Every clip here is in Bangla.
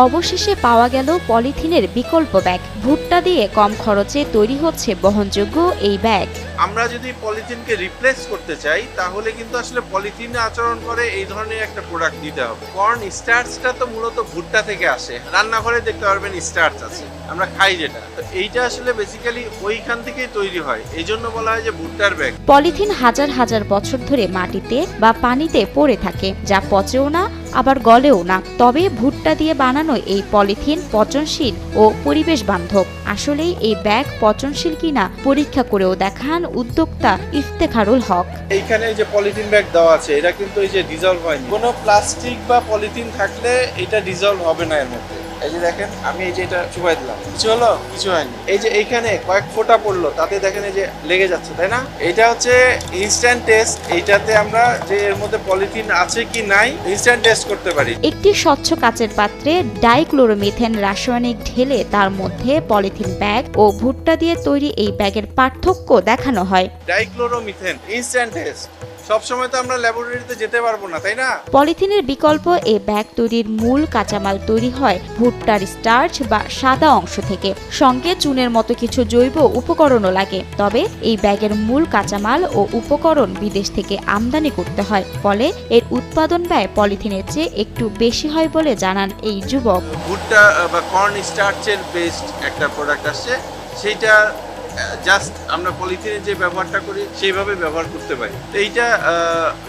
অবশেষে পাওয়া গেল পলিথিনের বিকল্প ব্যাগ। ভুট্টা দিয়ে কম খরচে তৈরি হচ্ছে বহনযোগ্য এই ব্যাগ। আমরা যদি পলিথিনকে রিপ্লেস করতে চাই তাহলে কিন্তু আসলে পলিথিনে আচরণ করে এই ধরনের একটা প্রোডাক্ট দিতে হবে। কর্ন স্টার্চটা তো মূলত ভুট্টা থেকে আসে, রান্নাঘরে দেখতে পারবেন স্টার্চ আছে, আমরা খাই যেটা, তো এইটা আসলে বেসিক্যালি ওইখান থেকেই তৈরি হয়, এই জন্য বলা হয় যে ভুট্টার ব্যাগ। পলিথিন হাজার হাজার বছর ধরে মাটিতে বা পানিতে পড়ে থাকে, যা পচেও না আবার গলেও না। তবে ভুট্টা দিয়ে বানানো এই পলিথিন পচনশীল ও পরিবেশ বান্ধব। আসলেই এই ব্যাগ পচনশীল কিনা পরীক্ষা করেও দেখান উদ্যোক্তা ইফতেখারুল হক। এইখানে যে পলিথিন ব্যাগ দেওয়া আছে এটা কিন্তু এই যে ডিজলভ হয়নি। কোনো প্লাস্টিক বা পলিথিন থাকলে এটা ডিজলভ হবে না এর মধ্যে। এই যে দেখেন, আমি এই যে এটা চুবাই দিলাম, কিছু হলো? কিছু হয়নি। এই যে এইখানে কয়েক ফোঁটা পড়লো, তাতে দেখেন এই যে লেগে যাচ্ছে, তাই না? এটা হচ্ছে ইনস্ট্যান্ট টেস্ট। এইটাতে আমরা যে এর মধ্যে পলিথিন আছে কি নাই ইনস্ট্যান্ট টেস্ট করতে পারি। একটি স্বচ্ছ কাচের পাত্রে ডাইক্লোরোমিথেন রাসায়নিক ঢেলে তার মধ্যে পলিথিন ব্যাগ ও ভুট্টা দিয়ে তৈরি এই ব্যাগের পার্থক্য দেখানো হয়। Dichloromethane instant test. সবসময় তো আমরা ল্যাবরেটরিতে যেতে পারবো না, তাই না? পলিথিনের বিকল্প এই ব্যাগ তৈরির মূল কাঁচামাল তৈরি হয় ভুট্টার স্টার্চ বা সাদা অংশ থেকে। সঙ্গে চুনের মতো কিছু জৈব উপকরণও লাগে। তবে এই ব্যাগের মূল কাঁচামাল ও উপকরণ বিদেশ থেকে আমদানি করতে হয়, ফলে এর উৎপাদন ব্যয় পলিথিনের চেয়ে একটু বেশি হয় বলে জানান এই যুবক। ভুট্টা বা কর্ন স্টার্চের বেসড একটা প্রোডাক্ট আসছে, সেইটা জাস্ট আমরা পলিথিনের যে ব্যবহারটা করি সেইভাবে ব্যবহার করতে পারি। তো এইটা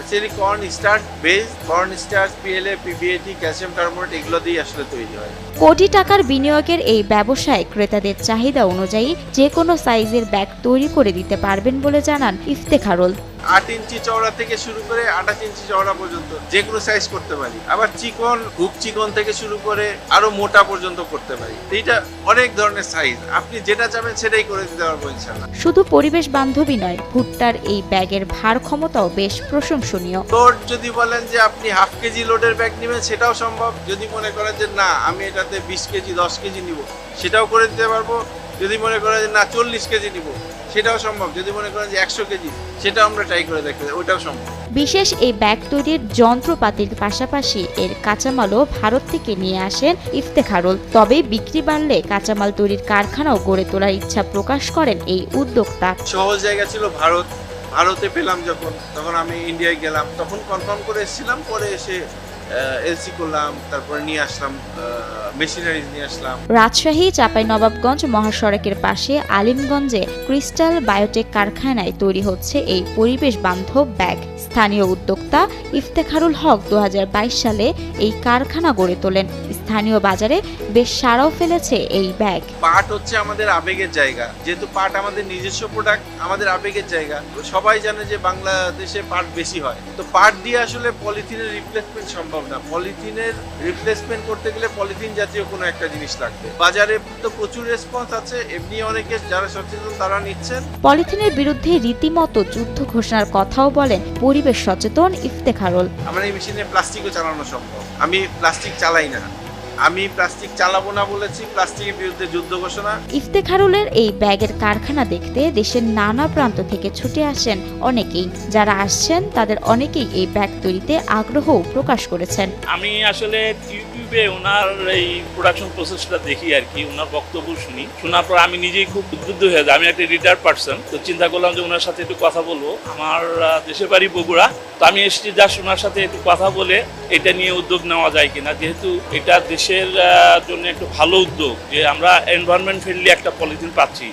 সেরি corn starch base, corn starch, PLA, PBAT, calcium carbonate এগুলো দিয়ে আসলে তৈরি হয়। কোটি টাকার বিনিয়োগের এই ব্যবসায় ক্রেতাদের চাহিদা অনুযায়ী যে কোনো সাইজের ব্যাগ তৈরি করে দিতে পারবেন বলে জানান ইফতেখারুল। 8 ইঞ্চি চওড়া থেকে শুরু করে 28 ইঞ্চি চওড়া পর্যন্ত যে কোনো সাইজ করতে পারি। আবার চিকন, খুব চিকন থেকে শুরু করে আরো মোটা পর্যন্ত করতে পারি। এইটা অনেক ধরনের সাইজ, আপনি যেটা চাবেন সেটাই করে দিতে পারবো ইনশাআল্লাহ। শুধু পরিবেশ বান্ধবী নয়, ভুট্টার এই ব্যাগের ভার ক্ষমতাও বেশ প্রশংসনীয়। লোড যদি বলেন যে আপনি হাফ কেজি লোডের ব্যাগ নেবেন সেটাও সম্ভব। যদি মনে করেন যে না আমি এটাতে 20 কেজি 10 কেজি নিব সেটাও করে দিতে পারবো। যদি মনে করেন যে না 40 কেজি নিব সেটাও সম্ভব। যদি মনে করেন যে 100 কেজি সেটাও আমরা ট্রাই করে দেখতে পারি, ওইটাও সম্ভব। বিশেষ এই ব্যাগ তৈরির যন্ত্রপাতির পাশাপাশি এর কাঁচামালও ভারত থেকে নিয়ে আসেন ইফতেখারুল। তবে বিক্রি বাড়লে কাঁচামাল তৈরির কারখানাও গড়ে তোলার ইচ্ছা প্রকাশ করেন এই উদ্যোক্তা। সহজ জায়গা ছিল ভারত, ভারতে পেলাম তখন আমি ইন্ডিয়ায় গেলাম, তখন কনফার্ম করে এসেছিলাম। পরে এসে এলসি করলাম, তারপরে নিয়ে আসলাম মেশিনারিজ নিয়ে আসলাম। রাজশাহী চাঁপাইনবাবগঞ্জ মহাসড়কের পাশে আলিমগঞ্জে ক্রিস্টাল বায়োটেক কারখানায় তৈরি হচ্ছে এই পরিবেশ বান্ধব ব্যাগ। স্থানীয় উদ্যোক্তা ইফতেখারুল হক 2022 সালে এই কারখানা গড়ে তোলেন। স্থানীয় বাজারে বেশ সাড়াও ফেলেছে এই ব্যাগ। পাট হচ্ছে আমাদের আবেগের জায়গা, যেহেতু পাট আমাদের নিজস্ব প্রোডাক্ট, আমাদের আবেগের জায়গা। সবাই জানে যে বাংলাদেশে পাট বেশি হয়, তো পাট দিয়ে আসলে পলিথিনের রিপ্লেসমেন্ট সম্ভব না। পলিথিনের রিপ্লেসমেন্ট করতে গেলে পলিথিন জাতীয় কোনো একটা জিনিস লাগবে। বাজারে তো প্রচুর রেসপন্স আছে, এমনি অনেকে যারা সচেতন তারা নিচ্ছেন। পলিথিনের বিরুদ্ধে রীতিমতো যুদ্ধ ঘোষণার কথাও বলেন পরিবেশ সচেতন ইফতেখারুল। আমার এই মেশিনে প্লাস্টিকও চালানো সম্ভব। আমি প্লাস্টিক চালাই না, আমি প্লাস্টিক চালাবো না বলেছি, প্লাস্টিকের বিরুদ্ধে যুদ্ধ ঘোষণা। ইফতেখারুলের এই ব্যাগের কারখানা দেখতে দেশের নানা প্রান্ত থেকে ছুটে আসেন অনেকেই। যারা আসছেন তাদের অনেকেই এই ব্যাগ তৈরিতে আগ্রহ প্রকাশ করেছেন। আমি আসলে ইউটিউবে ওনার এই প্রোডাকশন প্রসেসটা দেখি আর কি, ওনার বক্তব্য শুনি। শোনার পর আমি নিজেই খুব উদ্বুদ্ধ হয়ে যাই। আমি একটা রিটায়ার্ড পার্সন, তো চিন্তা করলাম যে ওনার সাথে একটু কথা বলবো। আমার দেশের বাড়ি বগুড়া, তো আমি এসেছি যা ওনার সাথে একটু কথা বলে এটা নিয়ে উদ্যোগ নেওয়া যায় কিনা, যেহেতু এটা দেশের জন্য একটু ভালো উদ্যোগ যে আমরা এনভায়রনমেন্ট ফ্রেন্ডলি একটা পলিথিন পাচ্ছি।